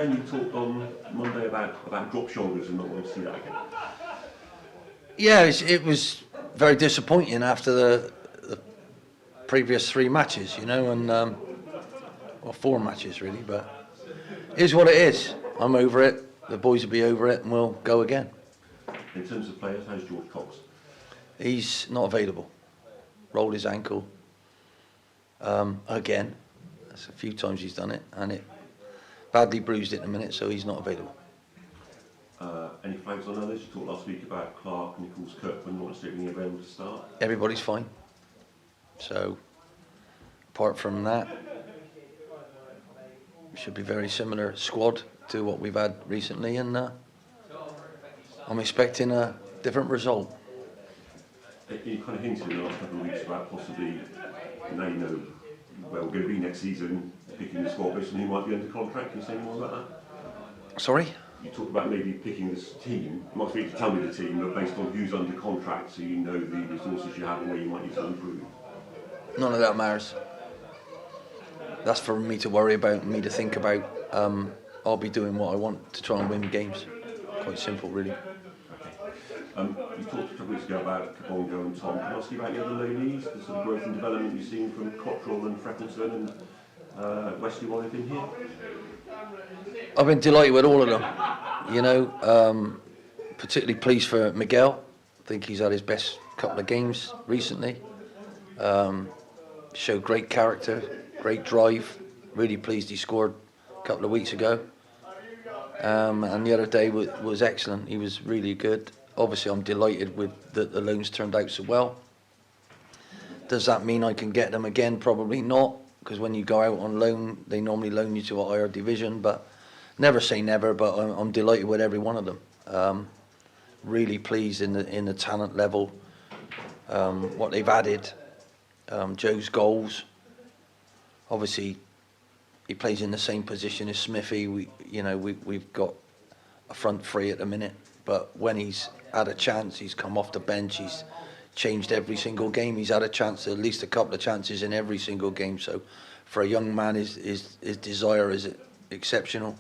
then you talked on Monday about drop shoulders and not wanting to see that again. Yeah, it was very disappointing after the previous 3 matches, and or 4 matches really, but it is what it is. I'm over it, the boys will be over it, and we'll go again. In terms of players, how's George Cox? He's not available. Rolled his ankle again. That's a few times he's done it, and it badly bruised it in a minute, so he's not available. Any flags on others? You talked last week about Clark, Nichols, Kirkman not necessarily available to start. Everybody's fine. So, apart from that, it should be very similar squad to what we've had recently, and I'm expecting a different result. You kind of hinted in the last couple of weeks about possibly, now you know where we're going to be next season, picking the squad based on who might be under contract. Can you say any more about that? Sorry? You talked about maybe picking this team. You might speak to tell me the team, but based on who's under contract, so you know the resources you have and where you might need to improve. None of that matters. That's for me to worry about, me to think about. I'll be doing what I want to try and win games. Quite simple, really. Okay. You talked a couple of weeks ago about Kabongo and Tom. Can I ask you about the other ladies, the sort of growth and development you've seen from Cottrell and Freckleton and Wesley while they've been here? I've been delighted with all of them. Particularly pleased for Miguel. I think he's had his best couple of games recently. Showed great character, great drive. Really pleased he scored a couple of weeks ago. And the other day was excellent. He was really good. Obviously, I'm delighted with that the loans turned out so well. Does that mean I can get them again? Probably not, because when you go out on loan, they normally loan you to a higher division. But never say never. But I'm delighted with every one of them. Really pleased in the talent level. What they've added. Joe's goals. Obviously, he plays in the same position as Smithy. We've got a front three at the minute, but when he's had a chance, he's come off the bench. He's changed every single game. He's had a chance, at least a couple of chances in every single game. So, for a young man, his desire is exceptional.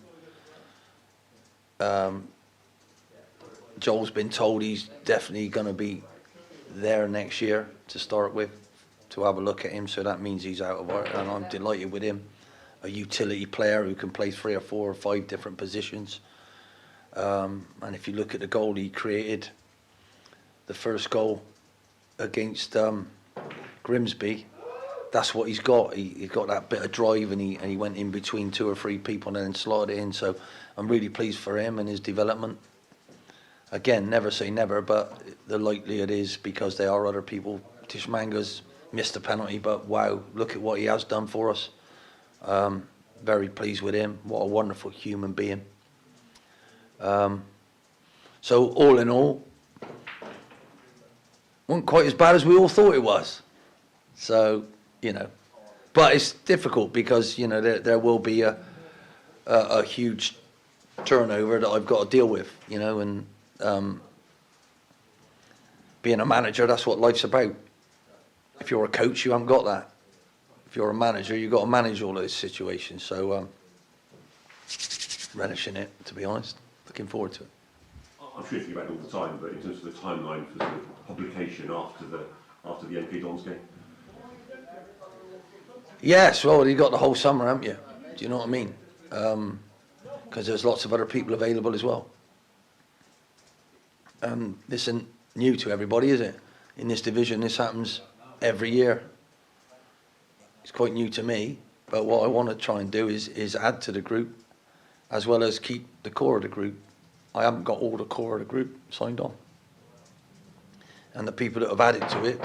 Joel's been told he's definitely going to be there next year to start with, to have a look at him. So that means he's out of our, and I'm delighted with him. A utility player who can play 3 or 4 or 5 different positions. And if you look at the goal he created, the first goal against Grimsby, that's what he's got. He's got that bit of drive, and he went in between 2 or 3 people and then slotted it in. So I'm really pleased for him and his development. Again, never say never, but the likely it is because there are other people. Tishmanga's missed a penalty, but wow, look at what he has done for us. Very pleased with him. What a wonderful human being. So all in all, wasn't quite as bad as we all thought it was. So, but it's difficult because, there will be a huge turnover that I've got to deal with, and being a manager, that's what life's about. If you're a coach, you haven't got that. If you're a manager, you've got to manage all those situations. So, relishing it, to be honest. Looking forward to it. I'm sure you think about it all the time, but in terms of the timeline for sort of publication after the NP Dons game? Yes, well, you've got the whole summer, haven't you? Do you know what I mean? Because there's lots of other people available as well. This isn't new to everybody, is it? In this division, this happens every year. It's quite new to me, but what I want to try and do is add to the group as well as keep the core of the group. I haven't got all the core of the group signed on. And the people that have added to it,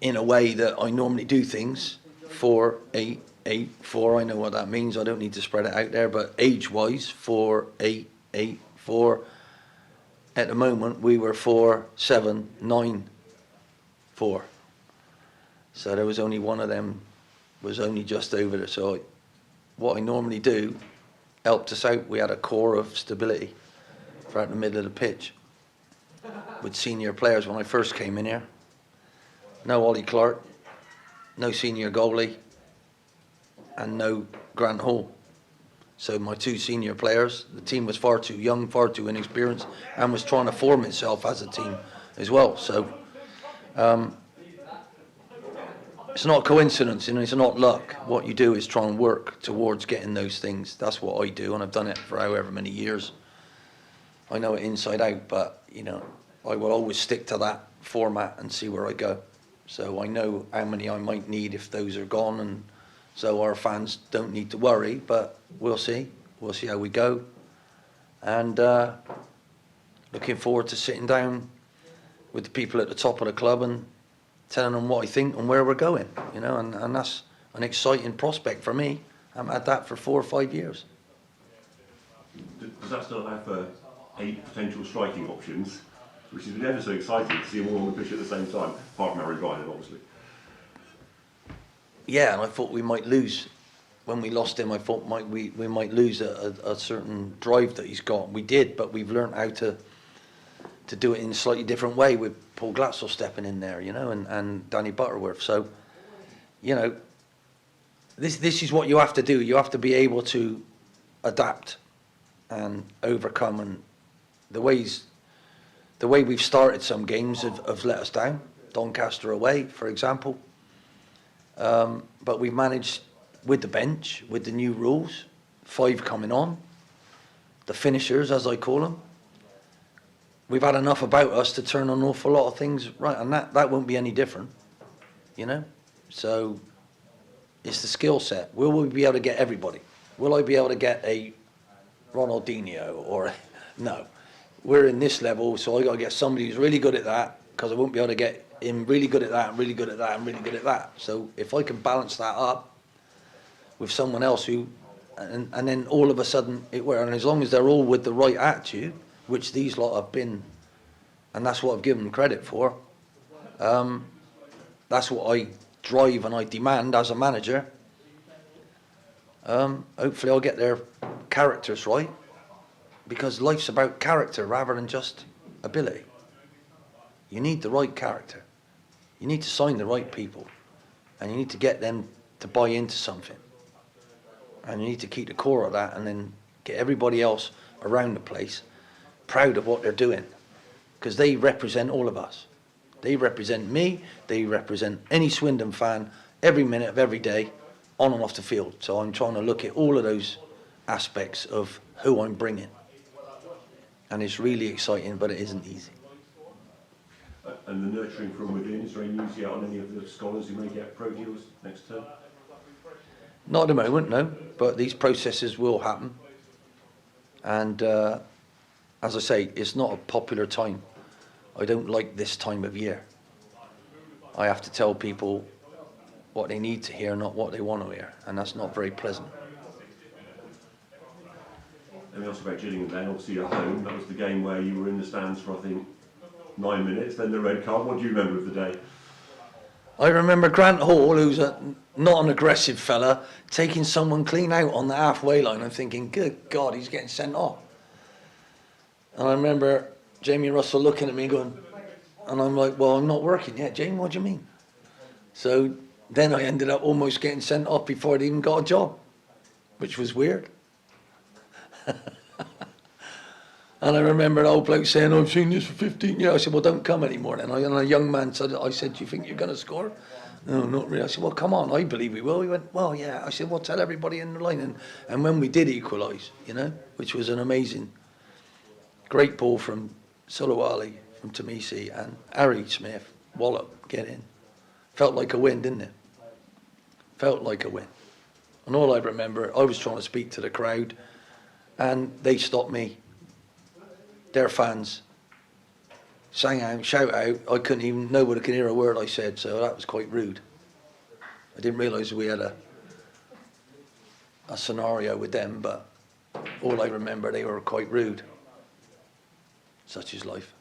in a way that I normally do things, 4, 8, 8, 4, I know what that means, I don't need to spread it out there, but age-wise, 4, 8, 8, 4. At the moment, we were 4, 7, 9, 4. So there was only one of them, was only just over there. So what I normally do helped us out. We had a core of stability throughout the middle of the pitch with senior players when I first came in here. No Ollie Clark, no senior goalie, and no Grant Hall. So my 2 senior players, the team was far too young, far too inexperienced, and was trying to form itself as a team as well. So it's not a coincidence, it's not luck. What you do is try and work towards getting those things. That's what I do, and I've done it for however many years. I know it inside out, but I will always stick to that format and see where I go. So I know how many I might need if those are gone, and so our fans don't need to worry, but we'll see. We'll see how we go. And looking forward to sitting down with the people at the top of the club and telling them what I think and where we're going, and that's an exciting prospect for me. I haven't had that for 4 or 5 years. Does that still have 8 potential striking options, which has been ever so exciting to see them all on the pitch at the same time, apart from Harry Ryan, obviously? Yeah, and I thought we might lose. When we lost him, I thought we might lose a certain drive that he's got. We did, but we've learned how to do it in a slightly different way with Paul Glatzel stepping in there, and Danny Butterworth. So, this is what you have to do. You have to be able to adapt and overcome. And the way we've started some games have let us down. Doncaster away, for example. But we've managed with the bench, with the new rules, 5 coming on, the finishers, as I call them. We've had enough about us to turn an awful lot of things right, and that won't be any different, So it's the skill set. Will we be able to get everybody? Will I be able to get a Ronaldinho or no? We're in this level, so I got to get somebody who's really good at that, because I won't be able to get him really good at that, and really good at that, and really good at that. So if I can balance that up with someone else who, and then all of a sudden it works, and as long as they're all with the right attitude, which these lot have been, and that's what I've given them credit for. That's what I drive and I demand as a manager. Hopefully I'll get their characters right, because life's about character rather than just ability. You need the right character. You need to sign the right people, and you need to get them to buy into something. And you need to keep the core of that, and then get everybody else around the place proud of what they're doing, because they represent all of us. They represent me, they represent any Swindon fan every minute of every day, on and off the field. So I'm trying to look at all of those aspects of who I'm bringing, and it's really exciting, but it isn't easy. And the nurturing from within, is there any news yet on any of the scholars who may get pro deals next term? Not at the moment, no, but these processes will happen, and as I say, it's not a popular time. I don't like this time of year. I have to tell people what they need to hear, not what they want to hear, and that's not very pleasant. Let me ask about Gillingham then, obviously at home. That was the game where you were in the stands for, I think, 9 minutes, then the red card. What do you remember of the day? I remember Grant Hall, who's not an aggressive fella, taking someone clean out on the halfway line. I'm thinking, good God, he's getting sent off. And I remember Jamie Russell looking at me going, and I'm like, well, I'm not working yet, Jamie, what do you mean? So then I ended up almost getting sent off before I'd even got a job, which was weird. And I remember an old bloke saying, I've seen this for 15 years. I said, well, don't come anymore then. And a young man said, do you think you're going to score? No, not really. I said, well, come on, I believe we will. He went, well, yeah. I said, well, tell everybody in the line. And when we did equalise, which was an amazing, great ball from Solowali, from Tamisi, and Harry Smith, wallop, get in. Felt like a win, didn't it? Felt like a win. And all I remember, I was trying to speak to the crowd, and they stopped me. Their fans sang out, shout out. I couldn't even, nobody could hear a word I said, so that was quite rude. I didn't realise we had a scenario with them, but all I remember, they were quite rude. Such is life.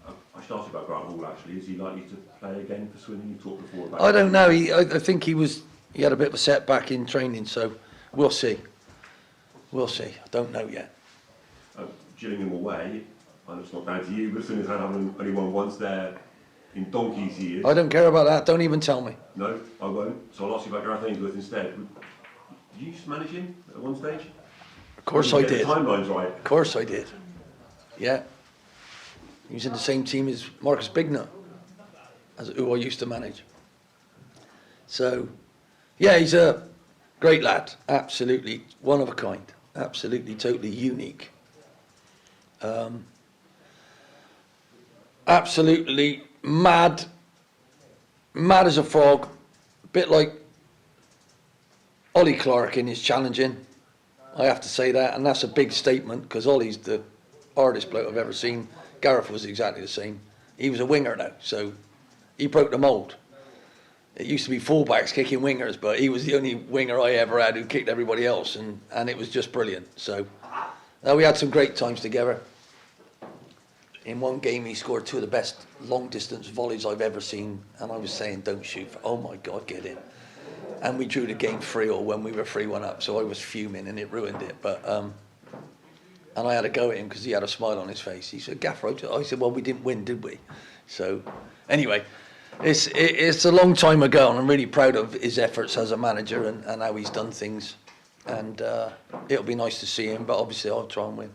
I should ask you about Grant Hall actually. Is he likely to play again for Swindon? You talked before about. I don't know. I think he had a bit of a setback in training, so we'll see. We'll see. I don't know yet. Gillingham away, and it's not down to you, but Swindon haven't only won once there in donkey's years. I don't care about that. Don't even tell me. No, I won't. So I'll ask you about Gareth Ainsworth instead. Did you used to manage him at one stage? Of course I Get the did. timelines right. Of course I did. Yeah. He was in the same team as Marcus Bignor, who I used to manage. So, yeah, he's a great lad. Absolutely one of a kind. Absolutely, totally unique. Absolutely mad as a frog. A bit like Ollie Clark in his challenging. I have to say that, and that's a big statement because Ollie's the hardest bloke I've ever seen. Gareth was exactly the same. He was a winger though, so he broke the mould. It used to be fullbacks kicking wingers, but he was the only winger I ever had who kicked everybody else, and it was just brilliant. So we had some great times together. In one game, he scored 2 of the best long-distance volleys I've ever seen, and I was saying, "Don't shoot! Oh my God, get in!" And we drew the game 3-3 when we were 3-1 up, so I was fuming, and it ruined it. But and I had a go at him because he had a smile on his face. He said, "Gaffer," I said, "Well, we didn't win, did we?" So anyway, it's a long time ago, and I'm really proud of his efforts as a manager and how he's done things. And it'll be nice to see him, but obviously I'll try and win.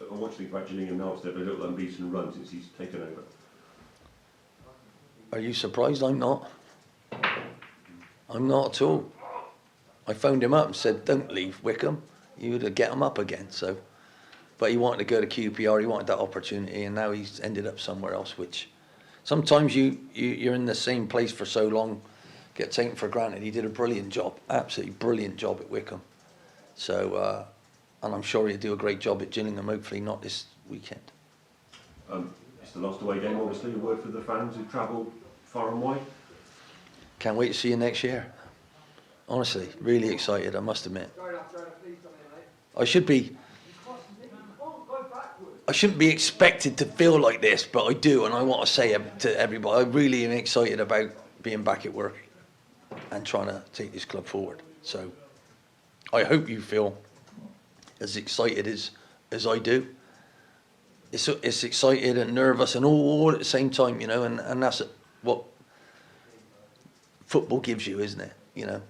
I watched the about Gillingham now, they've a little unbeaten run since he's taken over. Are you surprised? I'm not. I'm not at all. I phoned him up and said, "Don't leave Wickham. You to get him up again." So, but he wanted to go to QPR. He wanted that opportunity, and now he's ended up somewhere else. Which sometimes you're in the same place for so long, get taken for granted. He did a brilliant job, absolutely brilliant job at Wickham. So, and I'm sure he'll do a great job at Gillingham. Hopefully not this weekend. It's the last away game, obviously. A word for the fans who travelled far and wide. Can't wait to see you next year. Honestly, really excited, I must admit. I shouldn't be expected to feel like this, but I do, and I want to say to everybody, I really am excited about being back at work and trying to take this club forward. So I hope you feel as excited as I do. It's excited and nervous and all at the same time, you know, and that's what football gives you, isn't it? You know,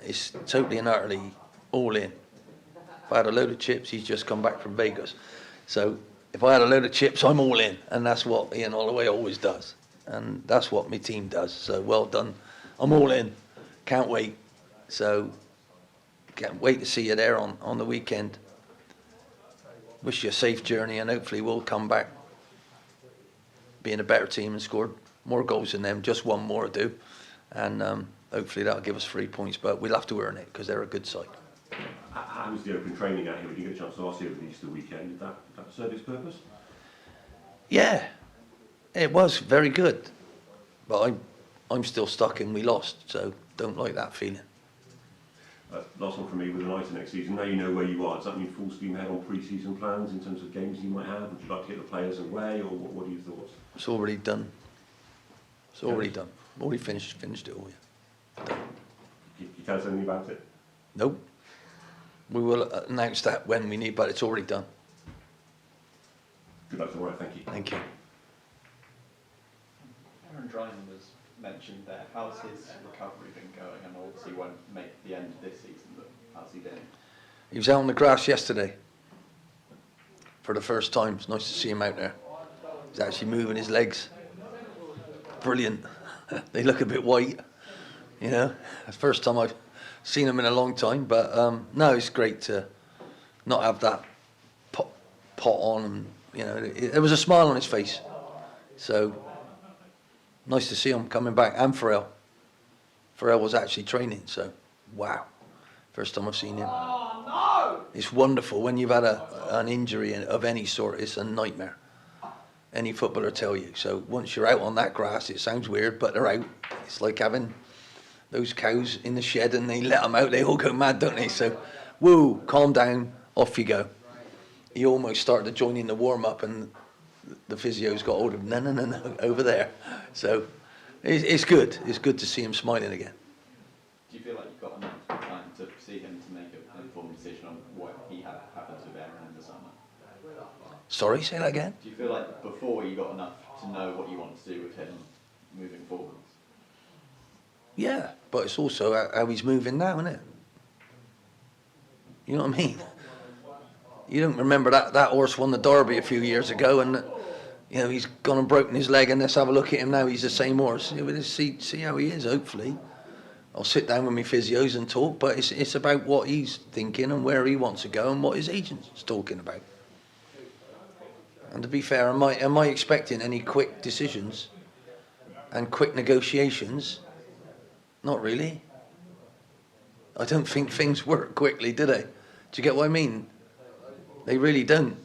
it's totally and utterly all in. If I had a load of chips, he's just come back from Vegas. So if I had a load of chips, I'm all in, and that's what Ian Holloway always does, and that's what my team does. So well done. I'm all in. Can't wait. So can't wait to see you there on the weekend. Wish you a safe journey, and hopefully we'll come back being a better team and score more goals than them. Just one more to do, and hopefully that'll give us 3 points. But we'll have to earn it because they're a good side. How was the open training out here? When you get a chance to ask you over the Easter weekend, did that serve its purpose? Yeah, it was very good, but I'm still stuck in we lost, so don't like that feeling. Last one from me with an eye to next season. Now you know where you are. Does that mean full steam ahead on pre-season plans in terms of games you might have? Would you like to get the players away, or what are your thoughts? It's already done. It's already done. Already finished it all. Yeah. Done. You can't say anything about it? Nope. We will announce that when we need, but it's already done. Good luck tomorrow. Thank you. Thank you. Aaron Dryman was mentioned there. How's his recovery been going? And obviously won't make the end of this season, but how's he been? He was out on the grass yesterday for the first time. It's nice to see him out there. He's actually moving his legs. Brilliant. They look a bit white, you know. It's the first time I've seen him in a long time, but no, it's great to not have that pot on, and you know, there was a smile on his face. So nice to see him coming back, and Pharrell was actually training, so wow, first time I've seen him. It's wonderful when you've had an injury of any sort. It's a nightmare. Any footballer tell you. So once you're out on that grass, it sounds weird, but they're out. It's like having those cows in the shed and they let them out, they all go mad, don't they? So, woo, calm down, off you go. He almost started to join in the warm-up and the physio's got hold of him, no, over there. So, it's good. It's good to see him smiling again. Do you feel like you've got enough time to see him to make an informed decision on what happens with Aaron in the summer? Sorry, say that again? Do you feel like before you got enough to know what you want to do with him moving forwards? Yeah, but it's also how he's moving now, isn't it? You know what I mean? You don't remember that horse won the Derby a few years ago, and you know he's gone and broken his leg, and let's have a look at him now. He's the same horse. You know, let's see how he is. Hopefully, I'll sit down with my physios and talk. But it's about what he's thinking and where he wants to go and what his agent's talking about. And to be fair, am I expecting any quick decisions and quick negotiations? Not really. I don't think things work quickly, do they? Do you get what I mean? They really don't.